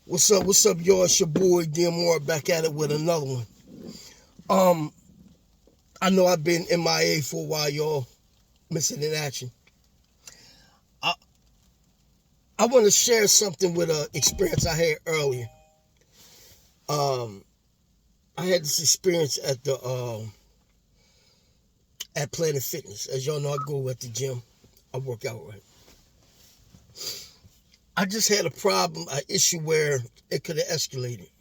What's up, y'all? It's your boy Moore back at it with another one. Um, I know I've been MIA for a while, y'all. Missing in action. I I want to share something with an experience I had earlier. Um, I had this experience at Planet Fitness. As y'all know, I go at the gym. I work out, right. I just had a problem, an issue where it could have escalated,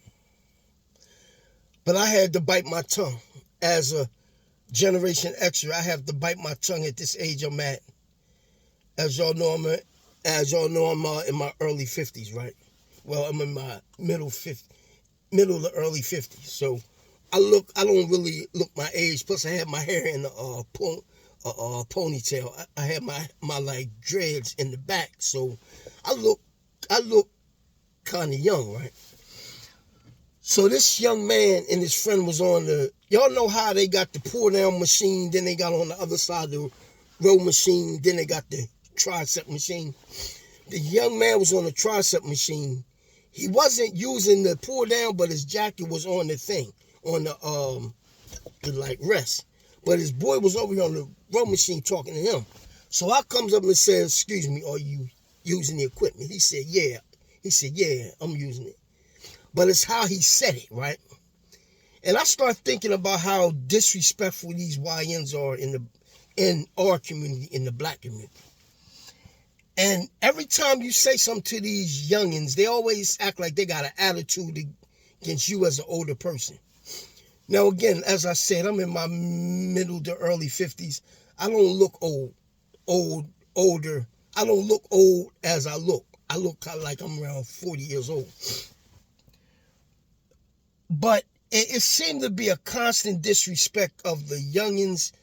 but I had to bite my tongue. As a Generation Xer, I have to bite my tongue at this age I'm at. As y'all know, I'm in my early 50s, right? Well, I'm in my middle to early 50s. So I don't really look my age. Plus, I have my hair in a ponytail. I have my like dreads in the back, so I look kind of young, right? So this young man and his friend was on y'all know how they got the pull down machine, then they got on the other side the row machine, then they got the tricep machine. The young man was on the tricep machine. He wasn't using the pull down, but his jacket was on the thing, on the like rest. But his boy was over here on the row machine talking to him. So I comes up and says, "Excuse me, are you using the equipment?" He said, "Yeah." He said, "Yeah, I'm using it." But it's how he said it, right? And I start thinking about how disrespectful these YNs are in our community, in the black community. And every time you say something to these youngins, they always act like they got an attitude against you as an older person. Now, again, as I said, I'm in my middle to early 50s. I don't look older. I don't look old as I look. I look kind of like I'm around 40 years old. But it seemed to be a constant disrespect of the youngins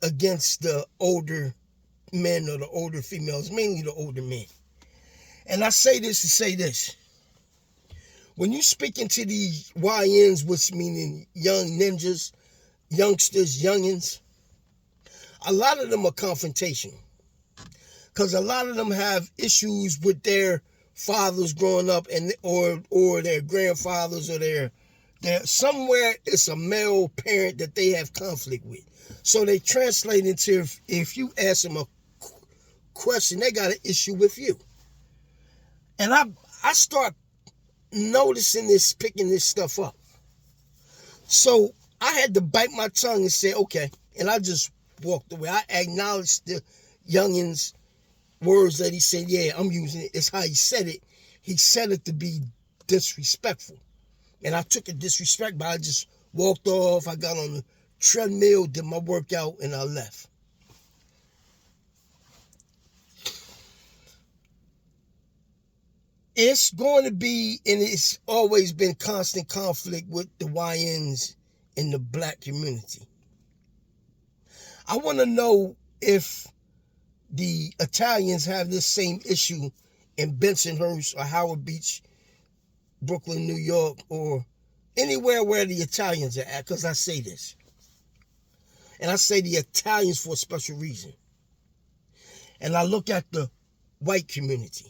against the older men or the older females, mainly the older men. And I say this to say this. When you speaking to these YNs, which meaning young ninjas, youngsters, youngins, a lot of them are confrontational. Because a lot of them have issues with their fathers growing up and or their grandfathers or their somewhere it's a male parent that they have conflict with. So they translate into if you ask them a question, they got an issue with you. And I start noticing this, picking this stuff up. So I had to bite my tongue and say, okay. And I just walked away. I acknowledged the youngin's words that he said, yeah, I'm using it. It's how he said it. He said it to be disrespectful. And I took a disrespect, but I just walked off. I got on the treadmill, did my workout, and I left. It's going to be, and it's always been constant conflict with the YNs in the black community. I want to know if the Italians have this same issue in Bensonhurst or Howard Beach, Brooklyn, New York, or anywhere where the Italians are at, because I say this. And I say the Italians for a special reason. And I look at the white community.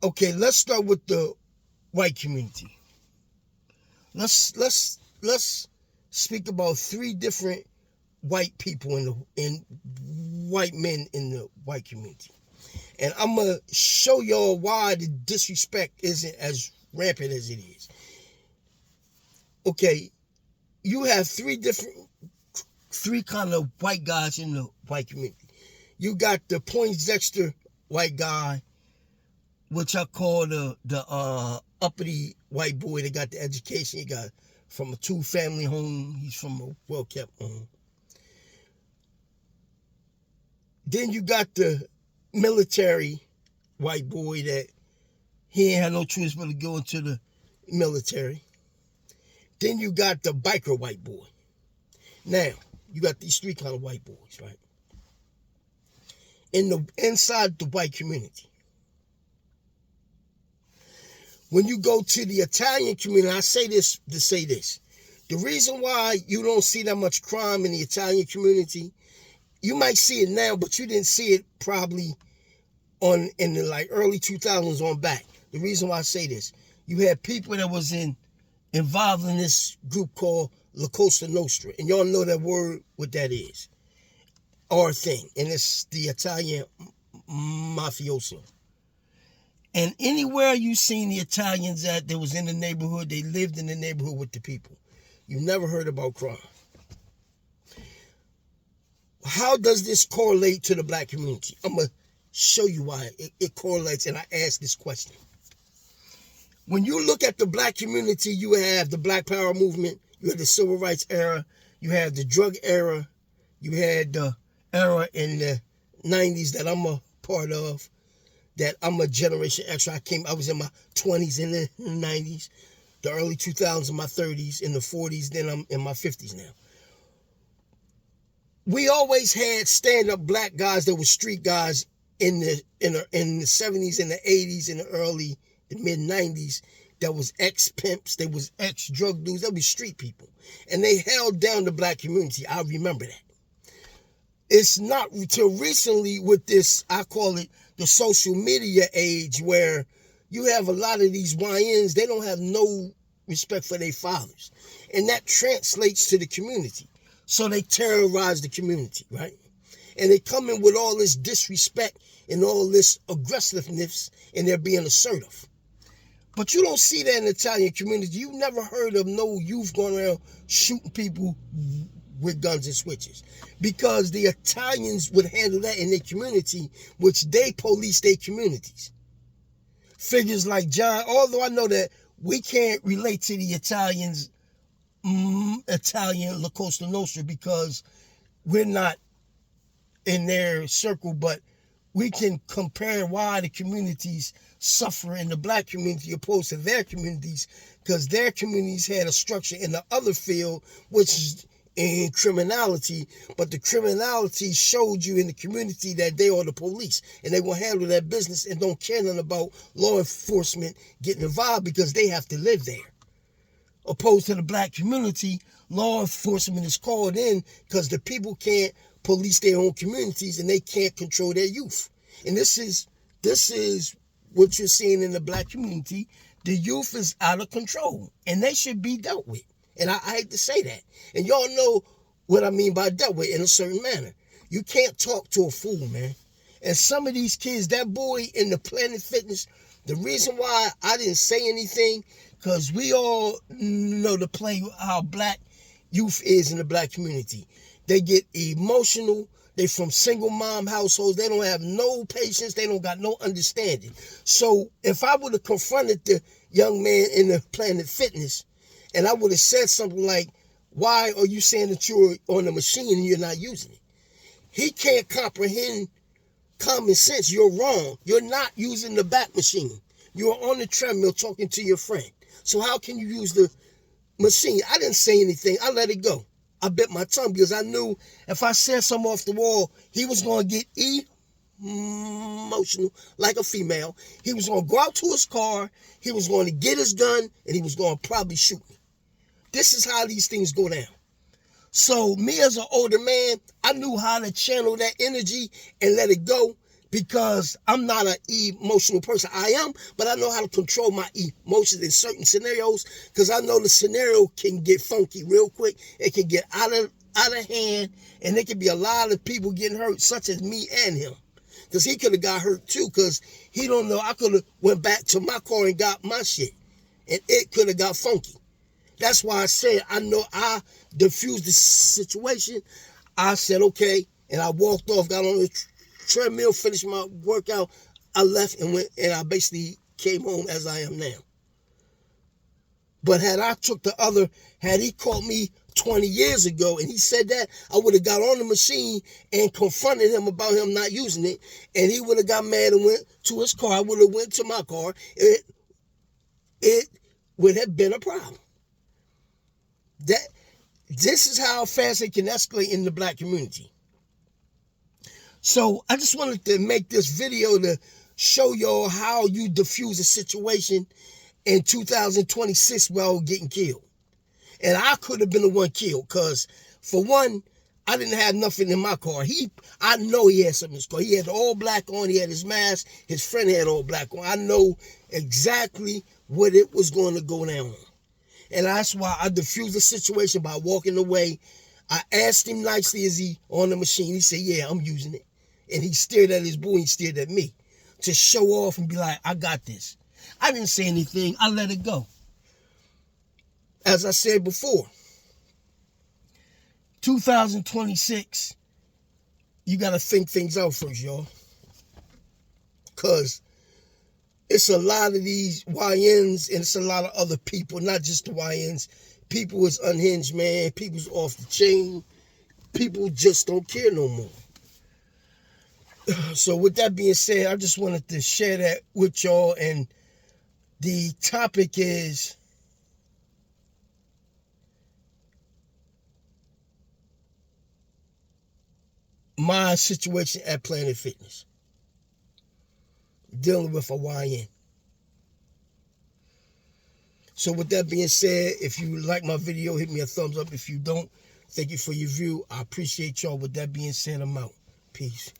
Okay, let's start with the white community. Let's speak about three different white people in white men in the white community. And I'm going to show y'all why the disrespect isn't as rampant as it is. Okay, you have three kind of white guys in the white community. You got the Poindexter white guy, which I call the uppity white boy that got the education. He got from a 2-family home. He's from a well-kept home. Then you got the military white boy that he ain't had no choice but to go into the military. Then you got the biker white boy. Now, you got these three kind of white boys, right? Inside the white community. When you go to the Italian community, I say this to say this. The reason why you don't see that much crime in the Italian community, you might see it now, but you didn't see it probably in the like early 2000s on back. The reason why I say this, you had people that was involved in this group called La Cosa Nostra, and y'all know that word, what that is, or thing, and it's the Italian mafioso. And anywhere you seen the Italians at, they was in the neighborhood, they lived in the neighborhood with the people. You never heard about crime. How does this correlate to the black community? I'm going to show you why it correlates, and I ask this question. When you look at the black community, you have the Black Power movement, you have the Civil Rights era, you have the drug era, you had the era in the 90s that I'm a part of, that I'm a Generation X. I was in my 20s in the 90s, the early 2000s in my 30s, in the 40s, then I'm in my 50s now. We always had stand-up black guys that were street guys in the 70s, in the 80s, in the mid-90s, that was ex-pimps, they was ex-drug dudes, that was street people. And they held down the black community. I remember that. It's not until recently with this, I call it the social media age, where you have a lot of these YNs, they don't have no respect for their fathers. And that translates to the community. So they terrorize the community, right? And they come in with all this disrespect and all this aggressiveness, and they're being assertive. But you don't see that in the Italian community. You've never heard of no youth going around shooting people with guns and switches, because the Italians would handle that in their community, which they police their communities. Figures like John, although I know that we can't relate to the Italian La Cosa Nostra because we're not in their circle, but we can compare why the communities suffer in the black community opposed to their communities, because their communities had a structure in the other field, which is in criminality, but the criminality showed you in the community that they are the police, and they will handle that business and don't care nothing about law enforcement getting involved because they have to live there. Opposed to the black community, law enforcement is called in because the people can't police their own communities and they can't control their youth. And this is what you're seeing in the black community. The youth is out of control, and they should be dealt with. And I hate to say that. And y'all know what I mean by dealt with in a certain manner. You can't talk to a fool, man. And some of these kids, that boy in the Planet Fitness, the reason why I didn't say anything, because we all know the play how black youth is in the black community. They get emotional. They from single mom households. They don't have no patience. They don't got no understanding. So if I would have confronted the young man in the Planet Fitness, and I would have said something like, why are you saying that you're on the machine and you're not using it? He can't comprehend common sense. You're wrong. You're not using the back machine. You're on the treadmill talking to your friend. So how can you use the machine? I didn't say anything. I let it go. I bit my tongue because I knew if I said something off the wall, he was going to get emotional like a female. He was going to go out to his car. He was going to get his gun, and he was going to probably shoot me. This is how these things go down. So me as an older man, I knew how to channel that energy and let it go, because I'm not an emotional person. I am, but I know how to control my emotions in certain scenarios, because I know the scenario can get funky real quick. It can get out of hand, and there can be a lot of people getting hurt, such as me and him. Because he could have got hurt too, because he don't know. I could have went back to my car and got my shit, and it could have got funky. That's why I said I know I diffused the situation. I said, okay, and I walked off, got on the treadmill, finished my workout. I left and went, and I basically came home as I am now. But had he caught me 20 years ago and he said that, I would have got on the machine and confronted him about him not using it, and he would have got mad and went to his car. I would have went to my car. It would have been a problem. This is how fast it can escalate in the black community. So I just wanted to make this video to show y'all how you diffuse a situation in 2026 while getting killed. And I could have been the one killed, because for one, I didn't have nothing in my car. I know he had something in his car. He had all black on. He had his mask. His friend had all black on. I know exactly what it was going to go down on. And that's why I diffused the situation by walking away. I asked him nicely, is he on the machine? He said, yeah, I'm using it. And he stared at his boo, he stared at me to show off and be like, I got this. I didn't say anything. I let it go. As I said before, 2026, you got to think things out first, y'all. Because it's a lot of these YNs and it's a lot of other people, not just the YNs. People is unhinged, man. People's off the chain. People just don't care no more. So with that being said, I just wanted to share that with y'all. And the topic is my situation at Planet Fitness. Dealing with a YN. So with that being said, if you like my video, hit me a thumbs up. If you don't, thank you for your view. I appreciate y'all. With that being said, I'm out. Peace.